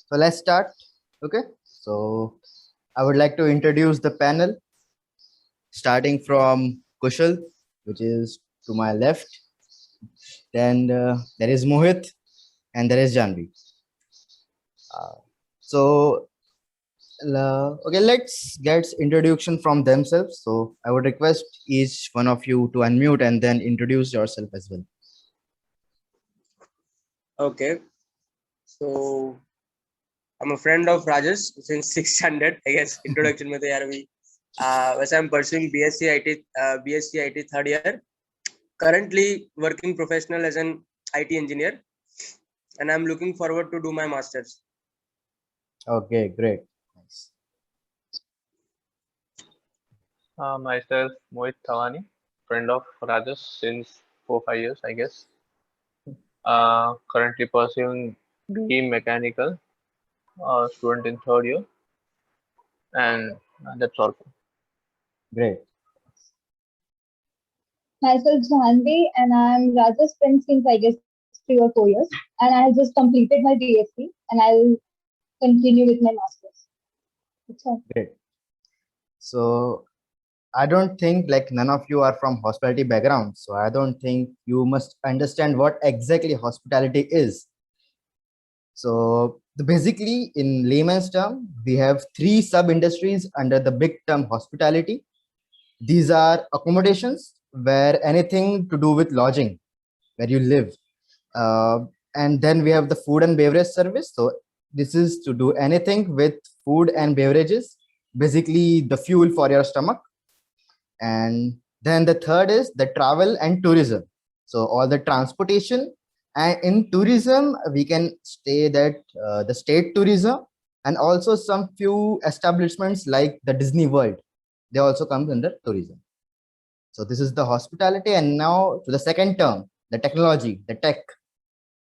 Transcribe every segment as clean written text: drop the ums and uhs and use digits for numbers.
So let's start. Okay. So I would like to introduce the panel, starting from Kushal, which is to my left. Then there is Mohit, and there is Janvi. Uh, so okay, let's get introduction from themselves. So I would request each one of you to unmute and then introduce yourself as well. Okay, so I'm a friend of Rajesh since 600. I guess introduction में तो यार अभी वैसे I'm pursuing BSc IT third year. Currently working professional as an IT engineer, and I'm looking forward to do my masters. Okay, great. Nice. Myself, Mohit Thawani, friend of Rajesh since 4-5 years, I guess. Currently pursuing BE Mechanical, student in third year, and that's all. Great. Myself Janvi, and I'm Raja's friend since I guess 3 or 4 years, and I just completed my BSc and I'll continue with my masters. That's all. Great. So I don't think like none of you are from hospitality background. So I don't think you must understand what exactly hospitality is. So basically in layman's term, we have three sub-industries under the big term hospitality. These are accommodations where anything to do with lodging, where you live. And then we have the food and beverage service. So this is to do anything with food and beverages, basically the fuel for your stomach. And then the third is the travel and tourism. So all the transportation, and in tourism we can say that the state tourism, and also some few establishments like the Disney World, they also come under tourism. So this is the hospitality. And now to the second term, the technology, the tech.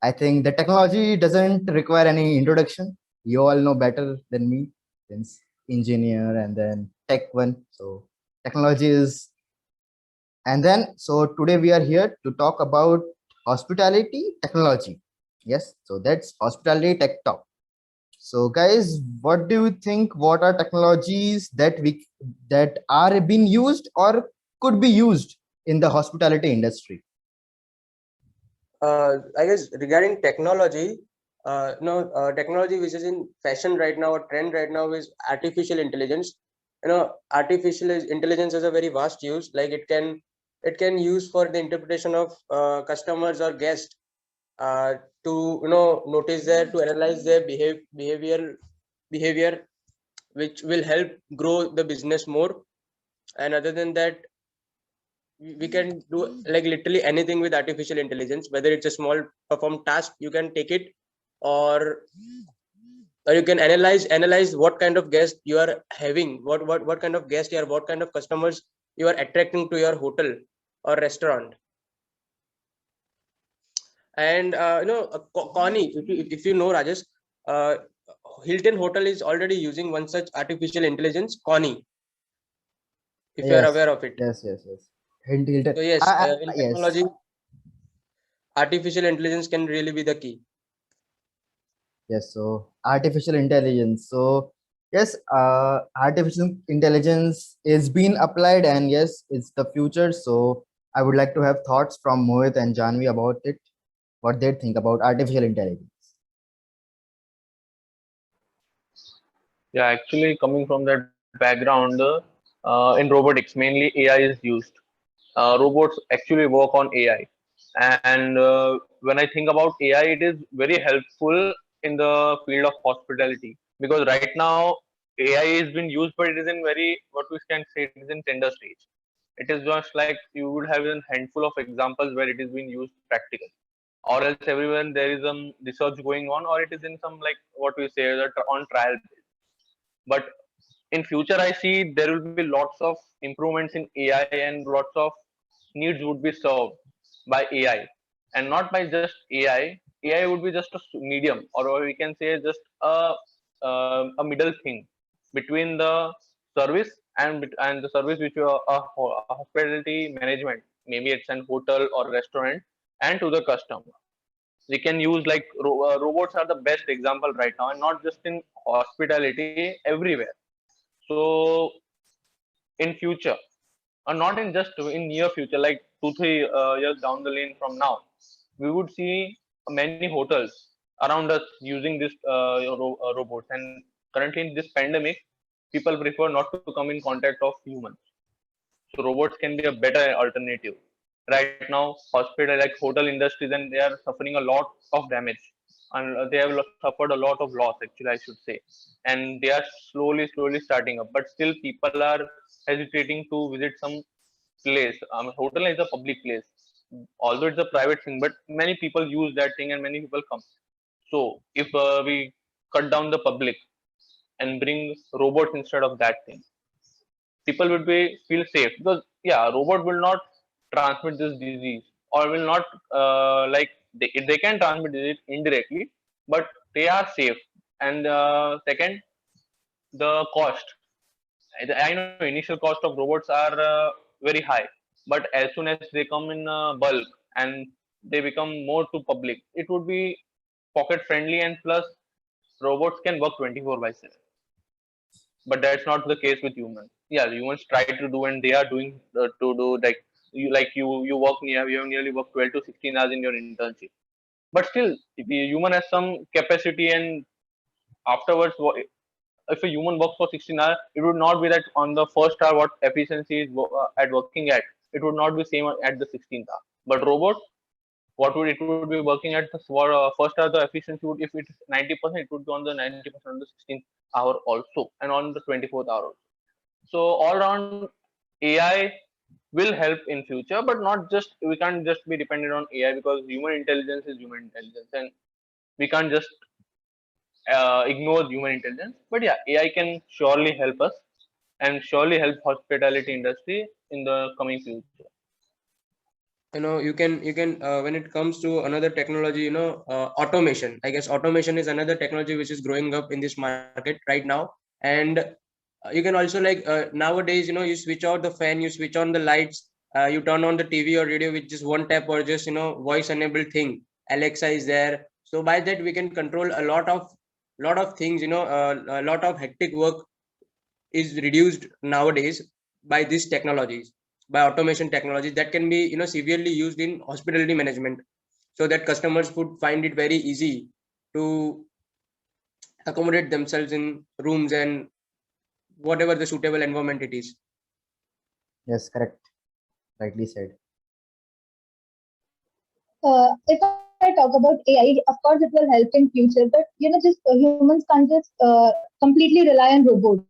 I think the technology doesn't require any introduction. You all know better than me, since engineer and then tech one. So technology is, and then so today we are here to talk about hospitality technology. Yes, so that's hospitality tech talk. So guys, what do you think, what are technologies that are being used or could be used in the hospitality industry? I guess regarding technology, technology which is in fashion right now, or trend right now, is artificial intelligence. Artificial intelligence is a very vast use. Like it can use for the interpretation of customers or guests, to notice to analyze their behavior, which will help grow the business more. And other than that, we can do like literally anything with artificial intelligence. Whether it's a small perform task, you can take it, or you can analyze what kind of guest you are having, what kind of guest you are, what kind of customers you are attracting to your hotel or restaurant. And Connie, if you know, Rajesh, Hilton Hotel is already using one such artificial intelligence, Connie, if you are aware of it. Yes. Hilton. So yes, in Yes. technology, artificial intelligence can really be the key. Yes, so artificial intelligence. So yes, artificial intelligence is being applied, and yes, it's the future. So I would like to have thoughts from Mohit and Janvi about it, what they think about artificial intelligence. Yeah, actually coming from that background, in robotics, mainly AI is used. Robots actually work on AI. And when I think about AI, it is very helpful in the field of hospitality, because right now AI is being used, but it is in very, what we can say, it is in tender stage. It is just like you would have a handful of examples where it is being used practically, or else everyone there is some research going on, or it is in some, like what we say, that on trial. But in future, I see there will be lots of improvements in AI, and lots of needs would be served by AI, and not by just AI. AI would be just a medium, or we can say just a middle thing between the service and the service which you are a hospitality management, maybe it's an hotel or restaurant, and to the customer. We can use like robots are the best example right now, and not just in hospitality, everywhere. So in future, or not in just in near future, like 2 3 years down the lane from now, we would see many hotels around us using this robots. And currently in this pandemic, people prefer not to come in contact of humans, so robots can be a better alternative. Right now hospital, like hotel industries, and they are suffering a lot of damage, and they have suffered a lot of loss, actually I should say. And they are slowly starting up, but still people are hesitating to visit some place. Hotel is a public place, although it's a private thing, but many people use that thing and many people come. So if we cut down the public and bring robots instead of that thing, people would be feel safe, because yeah, robot will not transmit this disease, or will not like they can transmit it indirectly, but they are safe. And second, the cost. I know initial cost of robots are very high, but as soon as they come in bulk and they become more to public, it would be pocket friendly, and plus robots can work 24 by 7. But that's not the case with humans. Yeah, humans try to do, and they are doing to do, like you work near, you have nearly work 12 to 16 hours in your internship. But still, if a human has some capacity, and afterwards, if a human works for 16 hours, it would not be that on the first hour what efficiency is at working at. It would not be same at the 16th hour. But robot, what would it would be working at the first hour, the efficiency would, if it is 90%, it would be on the 90% on the 16th hour also, and on the 24th hour also. So all around, AI will help in future, but not just, we can't just be dependent on AI, because human intelligence is human intelligence, and we can't just ignore human intelligence. But yeah, AI can surely help us, and surely help hospitality industry in the coming future. You can when it comes to another technology, automation. I guess automation is another technology which is growing up in this market right now. And you can also, like, nowadays, you switch out the fan, you switch on the lights, you turn on the TV or radio with just one tap, or just voice enabled thing. Alexa is there, so by that we can control a lot of things. A lot of hectic work is reduced nowadays by these technologies, by automation technologies that can be severely used in hospitality management, so that customers would find it very easy to accommodate themselves in rooms and whatever the suitable environment it is. Yes, correct. Rightly said. If I talk about AI, of course it will help in future, but just humans can't just completely rely on robots.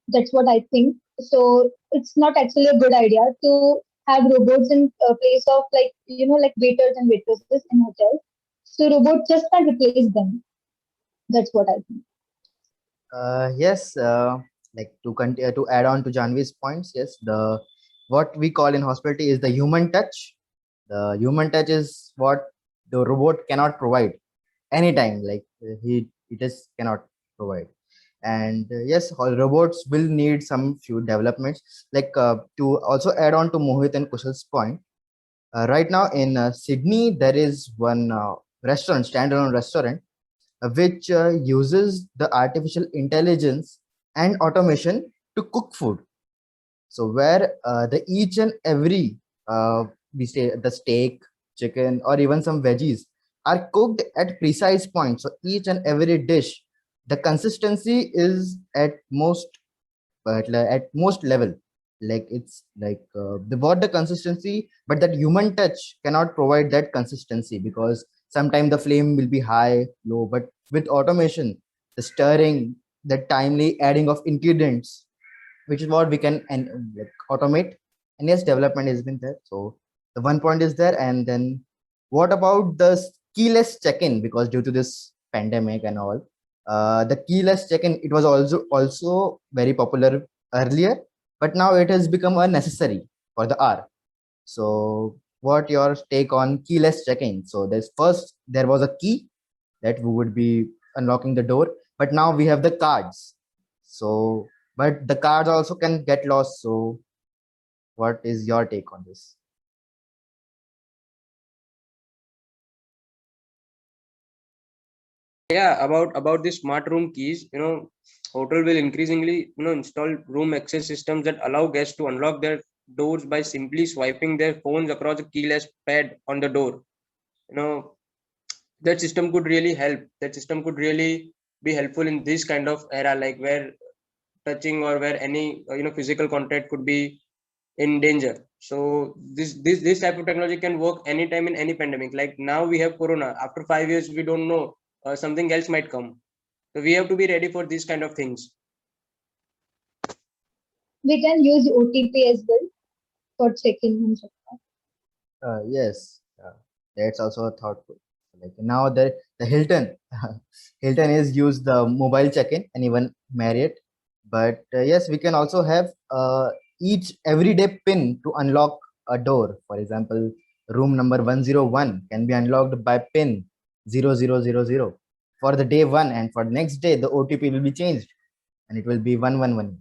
That's what I think. So it's not actually a good idea to have robots in place of, like, like waiters and waitresses in hotels. So robots just can't replace them. That's what I think. Yes, like to add on to Janvi's points, yes, the what we call in hospitality is the human touch. The human touch is what the robot cannot provide anytime. Like it just cannot provide. And yes, all robots will need some few developments. Like to also add on to Mohit and Kushal's point, right now in Sydney there is one restaurant, standalone restaurant, which uses the artificial intelligence and automation to cook food. So where the each and every we say the steak, chicken, or even some veggies are cooked at precise points. So each and every dish, the consistency is at most level. Like it's like the what the consistency, but that human touch cannot provide that consistency, because sometimes the flame will be high, low. But with automation, the stirring, the timely adding of ingredients, which is what we can like automate. And yes, development has been there. So the one point is there. And then what about the keyless check-in? Because due to this pandemic and all, the keyless check-in, it was also very popular earlier, but now it has become a necessary for the hour. So what your take on keyless check-in? So there was a key that we would be unlocking the door, but now we have the cards. So but the cards also can get lost. So what is your take on this? Yeah, about the smart room keys, hotel will increasingly, install room access systems that allow guests to unlock their doors by simply swiping their phones across a keyless pad on the door. You know, that system could really help. That system could really be helpful in this kind of era, like where touching or where any physical contact could be in danger. So this type of technology can work anytime in any pandemic. Like now we have corona. After 5 years, we don't know, something else might come. So we have to be ready for these kind of things. We can use OTP as well for checking and so on. Yes, that's also a thoughtful. Like now the Hilton, Hilton is use the mobile check-in and even Marriott. But yes, we can also have each everyday pin to unlock a door. For example, room number 101 can be unlocked by pin 0000 for the day one, and for next day the OTP will be changed and it will be 111.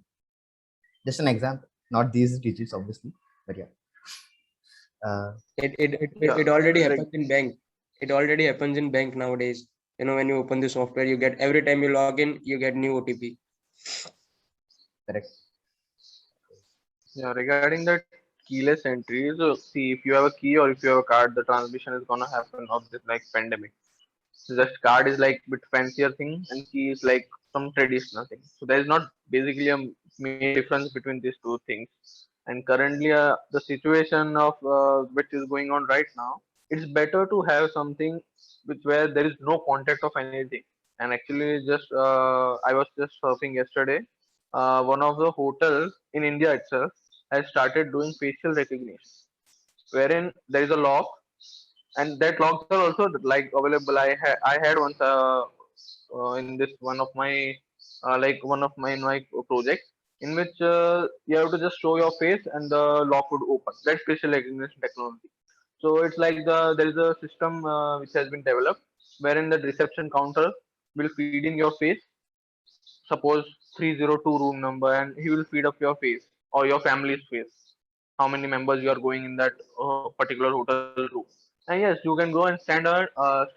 Just an example, not these digits obviously, but yeah. It already happens in bank. It already happens in bank nowadays. When you open the software, you get, every time you log in, you get new OTP. Correct. Yeah, regarding that keyless entry, so see, if you have a key or if you have a card, the transmission is gonna happen of this like pandemic. So just card is like bit fancier thing, and key is like some traditional thing. So there is not basically a main difference between these two things. And currently, the situation of which is going on right now, it's better to have something which where there is no contact of anything. And actually, just I was just surfing yesterday. One of the hotels in India itself has started doing facial recognition, wherein there is a lock, and that locks are also like available. I had once in this one of my like one of my in my project in which you have to just show your face and the lock would open. That's facial recognition technology. So it's like there is a system which has been developed wherein the reception counter will feed in your face, suppose 302 room number, and he will feed up your face or your family's face, how many members you are going in that particular hotel room. And yes, you can go and stand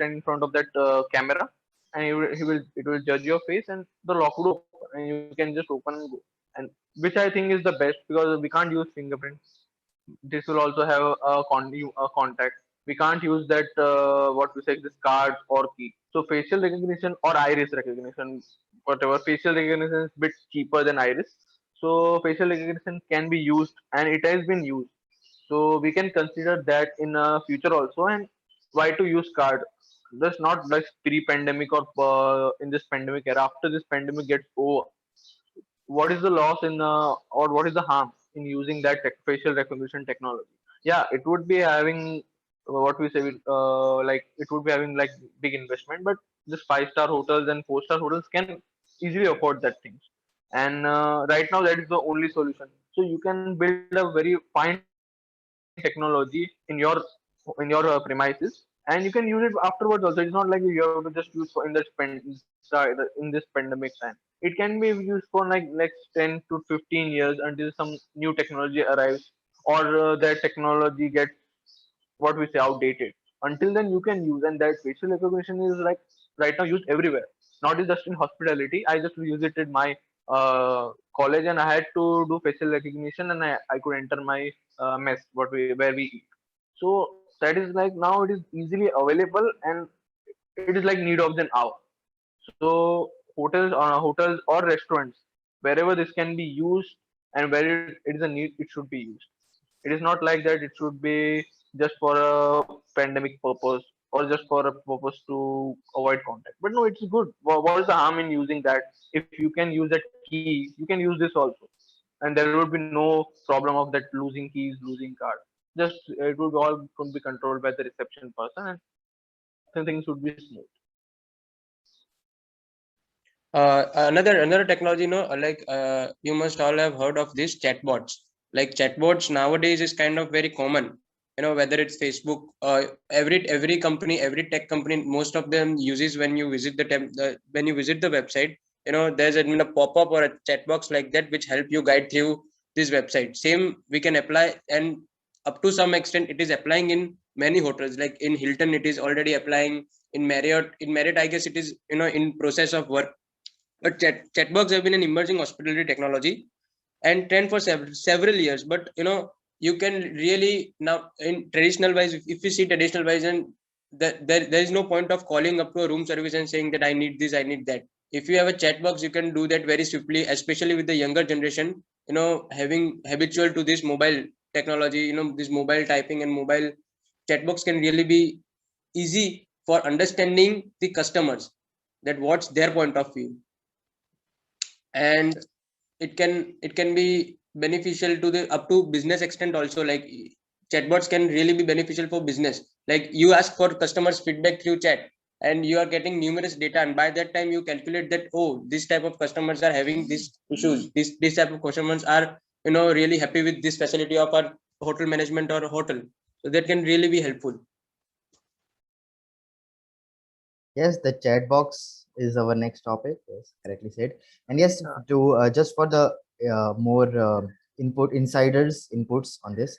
in front of that camera, and he will it will judge your face and the lock would open and you can just open and go. And which I think is the best because we can't use fingerprints. This will also have a contact. We can't use that what we say this card or key. So facial recognition or iris recognition, whatever, facial recognition is a bit cheaper than iris. So facial recognition can be used and it has been used. So we can consider that in future also. And why to use card? Just not like pre-pandemic or in this pandemic era. After this pandemic gets over, what is the loss in or what is the harm in using that facial recognition technology? Yeah, it would be having what we say like it would be having like big investment, but this 5-star hotels and 4-star hotels can easily afford that things. And right now that is the only solution. So you can build a very fine technology in your premises, and you can use it afterwards also. It's not like you have to just use for in that in this pandemic time. It can be used for like next 10 to 15 years until some new technology arrives, or that technology gets what we say outdated. Until then you can use, and that facial recognition is like right now used everywhere, not just in hospitality. I just use it in my college, and I had to do facial recognition, and I could enter my mess where we eat. So that is like now it is easily available, and it is like need of an hour. So hotels or restaurants, wherever this can be used and where it is a need, it should be used. It is not like that it should be just for a pandemic purpose or just for a purpose to avoid contact. But no, it's good. What is the harm in using that? If you can use that key, you can use this also, and there would be no problem of that losing keys, losing card. Just it would all could be controlled by the reception person, and things would be smooth. Another technology, you must all have heard of these chatbots. Like chatbots nowadays is kind of very common. Whether it's Facebook, every company, every tech company, most of them uses when you visit when you visit the website. There's a pop-up or a chat box like that which help you guide through this website. Same we can apply, and up to some extent it is applying in many hotels. Like in Hilton, it is already applying. In Marriott, I guess it is, in process of work. But chatbots have been an emerging hospitality technology and trend for several years. But you can really now, in traditional wise, if you see traditional wise, and there is no point of calling up to a room service and saying that I need this, I need that. If you have a chat box, you can do that very swiftly, especially with the younger generation, having habitual to this mobile technology, this mobile typing and mobile chat box can really be easy for understanding the customers, that what's their point of view. And it can be beneficial to the up to business extent also. Like chatbots can really be beneficial for business. Like you ask for customers feedback through chat, and you are getting numerous data, and by that time you calculate that, oh, this type of customers are having these issues, this type of customers are really happy with this facility of our hotel management or hotel. So that can really be helpful. Yes, the chat box is our next topic. Yes, correctly said. And yes, Yeah. to just for the more inputs on this,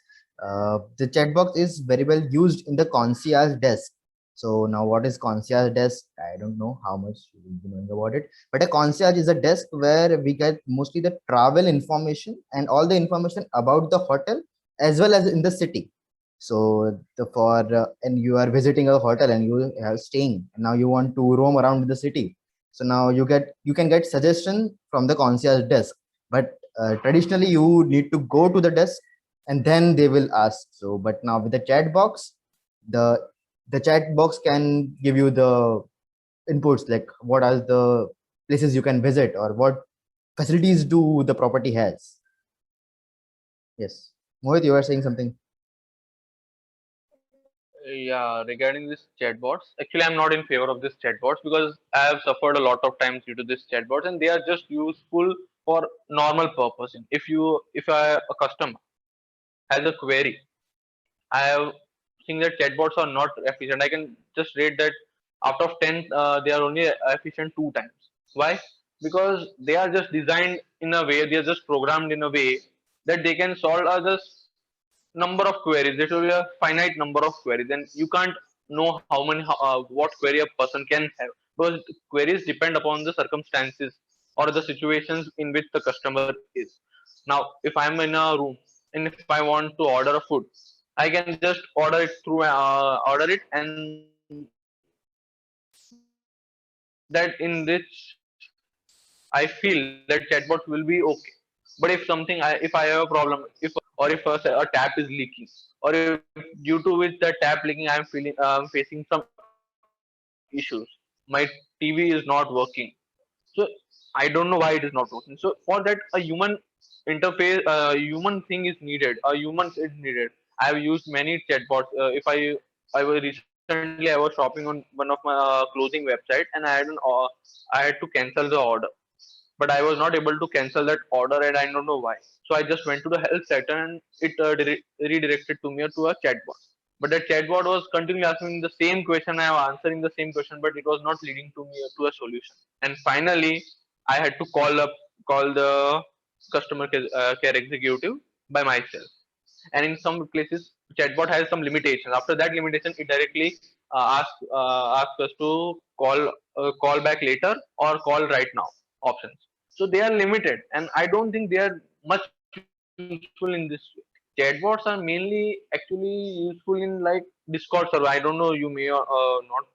the chat box is very well used in the concierge desk. So now, what is concierge desk? I don't know how much you will be knowing about it, but a concierge is a desk where we get mostly the travel information and all the information about the hotel as well as in the city. So the for and you are visiting a hotel and you are staying, and now you want to roam around the city. So now you can get suggestion from the concierge desk, but traditionally you need to go to the desk and then they will ask. So but now with the chat box, the chat box can give you the inputs, like what are the places you can visit or what facilities do the property has. Yes, Mohit, you are saying something. Yeah, regarding this chatbots, actually, I'm not in favor of this chatbots because I have suffered a lot of times due to this chatbots, and they are just useful for normal purpose. If a customer has a query, I have seen that chatbots are not efficient. I can just rate that out of 10, they are only efficient 2 times. Why? Because they are just designed in a way, they are just programmed in a way that they can solve just number of queries. There will be a finite number of queries, and you can't know what query a person can have, because queries depend upon the circumstances or the situations in which the customer is. Now, if I'm in a room and if I want to order a food, I can just order it, and that in which I feel that chatbots will be okay. But if I have a problem, if or if a tap is leaking, or if due to which the tap leaking, I'm facing some issues. My TV is not working, so I don't know why it is not working. So for that, a human interface, a human thing is needed. A human is needed. I have used many chatbots. If I was recently, I was shopping on one of my clothing website, and I had to cancel the order, but I was not able to cancel that order, and I don't know why. So I just went to the help center, and it redirected to me to a chatbot. But that chatbot was continually asking me the same question. I was answering the same question, but it was not leading to me to a solution. And finally, I had to call the care executive by myself. And in some places, chatbot has some limitations. After that limitation, it directly asks us to call back later or call right now options. So they are limited, and I don't think they are much useful in this way. Chatbots are mainly actually useful in like Discord server. I don't know, you may not.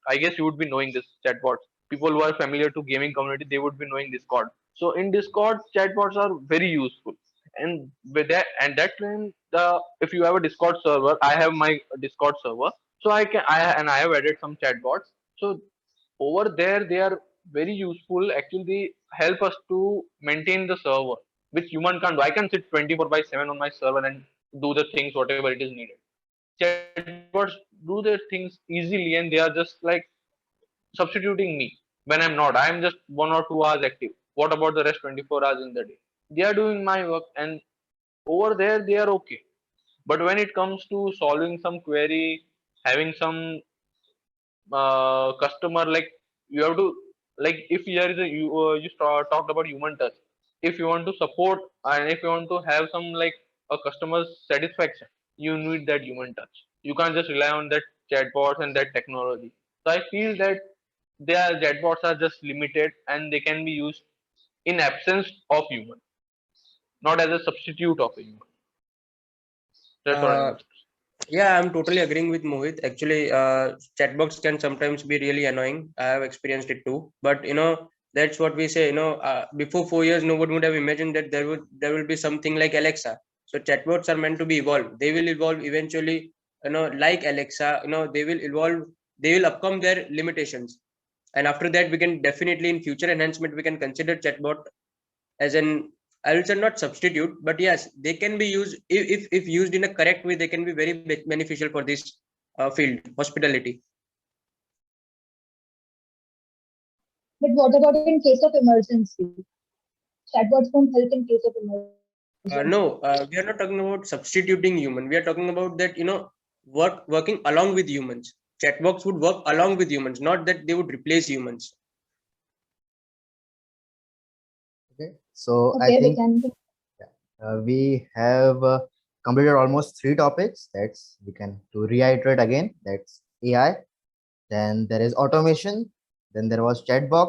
I guess you would be knowing this chatbots. People who are familiar to gaming community, they would be knowing Discord. So in Discord, chatbots are very useful. And with that, and that time, the if you have a Discord server, I have my Discord server, so I have added some chatbots. So over there, they are very useful. Actually, they help us to maintain the server, which human can't do. I can sit 24/7 on my server and do the things whatever it is needed. Chatbots do their things easily, and they are just like substituting me when I'm not. I'm just 1 or 2 hours active. What about the rest 24 hours in the day? They are doing my work, and over there they are okay. But when it comes to solving some query, having some customer, like you have to, like if there is a talked about human touch. If you want to support and if you want to have some like a customer's satisfaction, you need that human touch. You can't just rely on that chatbots and that technology. So I feel that their chatbots are just limited and they can be used in absence of human, not as a substitute of a human. That's what I Uh, want. yeah, I'm totally agreeing with Mohit. Actually, chatbots can sometimes be really annoying. I have experienced it too. But that's what we say. Before 4 years, no one would have imagined that there will be something like Alexa. So chatbots are meant to be evolved. They will evolve eventually. Like Alexa, they will evolve. They will upcome their limitations. And after that, we can definitely in future enhancement we can consider chatbot as an, I will say not substitute, but yes, they can be used if used in a correct way. They can be very beneficial for this field, hospitality. But what about in case of emergency? Chatbots won't help in case of emergency. No, we are not talking about substituting human. We are talking about that working along with humans. Chatbots would work along with humans, not that they would replace humans. Okay. So I Okay, we think can. we have completed almost 3 topics. That's we can to reiterate again. That's AI. Then there is automation. Then there was chatbot.